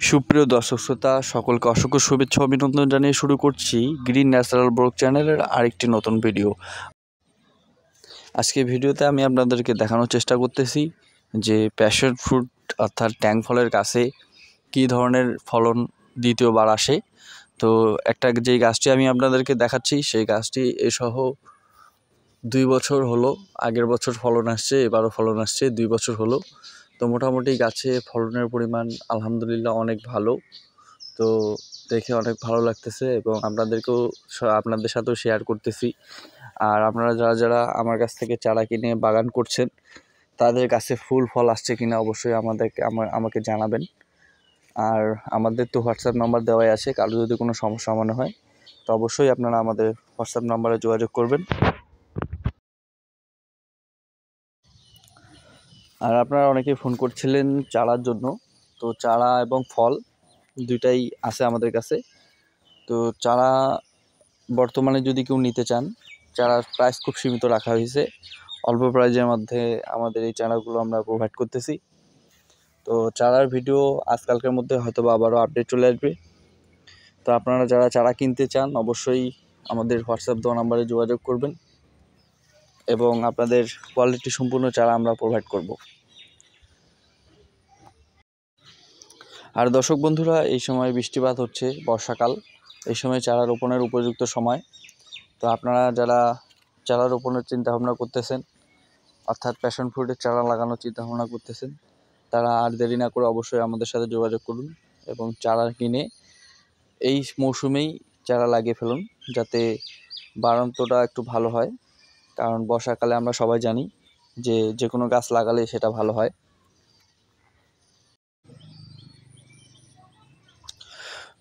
সুপ্রিয় দর্শক শ্রোতা সকলকে অসংখ্য শুভেচ্ছা অভিনন্দন জানিয়ে শুরু করছি গ্রিন ন্যাচারাল ব্লগ চ্যানেলের আরেকটি নতুন ভিডিও। আজকে ভিডিওতে আমি আপনাদেরকে দেখানোর চেষ্টা করতেছি যে প্যাশন ফ্রুট অর্থাৎ ট্যাং ফলের গাছে কী ধরনের ফলন দ্বিতীয়বার আসে। তো যেই গাছটি আমি আপনাদেরকে দেখাচ্ছি সেই গাছটি এসহ 2 বছর হলো, আগের বছর ফলন আসছে, এবারও ফলন আসছে, 2 বছর হলো। তো মোটামুটি গাছে ফলনের পরিমাণ আলহামদুলিল্লাহ অনেক ভালো। তো দেখে অনেক ভালো লাগতেছে এবং আপনাদের সাথেও শেয়ার করতেছি। আর আপনারা যারা আমার কাছ থেকে চারা কিনে বাগান করছেন তাদের কাছে ফুল ফল আসছে কিনা অবশ্যই আমাকে জানাবেন। আর আমাদের তো হোয়াটসঅ্যাপ নাম্বার দেওয়াই আছে, কারো যদি কোনো সমস্যা মনে হয় তো অবশ্যই আপনারা আমাদের হোয়াটসঅ্যাপ নাম্বারে যোগাযোগ করবেন। আর আপনারা অনেকেই ফোন করছিলেন চারার জন্য, তো চারা এবং ফল দুইটাই আছে আমাদের কাছে। তো চারা বর্তমানে যদি কেউ নিতে চান, চারার প্রাইস খুব সীমিত রাখা হয়েছে, অল্প প্রাইজের মধ্যে আমাদের এই চারাগুলো আমরা প্রোভাইড করতেছি। তো চারার ভিডিও আজকালকের মধ্যে হয়তো বা আবারও আপডেট চলে আসবে। তো আপনারা যারা চারা কিনতে চান অবশ্যই আমাদের হোয়াটসঅ্যাপ দেওয়া নাম্বারে যোগাযোগ করবেন এবং আপনাদের কোয়ালিটি সম্পূর্ণ চারা আমরা প্রোভাইড করব। আর দর্শক বন্ধুরা, এই সময় বৃষ্টিপাত হচ্ছে, বর্ষাকাল, এই সময় চারা রোপণের উপযুক্ত সময়। তো আপনারা যারা চারা রোপণের চিন্তাভাবনা করতেছেন অর্থাৎ প্যাশন ফ্রুটের চারা লাগানোর চিন্তাভাবনা করতেছেন, তারা আর দেরি না করে অবশ্যই আমাদের সাথে যোগাযোগ করুন এবং চারা কিনে এই মৌসুমেই চারা লাগিয়ে ফেলুন, যাতে বাড়ন্তটা একটু ভালো হয়। কারণ বর্ষাকালে আমরা সবাই জানি যে কোনো গাছ লাগালে সেটা ভালো হয়।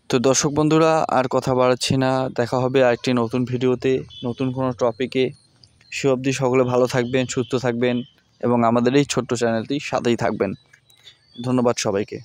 তো দর্শক বন্ধুরা, আর কথা বাড়াচ্ছি না, দেখা হবে আরেকটি নতুন ভিডিওতে, নতুন কোনো টপিকে। সে অবধি সকলে ভালো থাকবেন, সুস্থ থাকবেন এবং আমাদের এই ছোট্ট চ্যানেলটির সাথেই থাকবেন। ধন্যবাদ সবাইকে।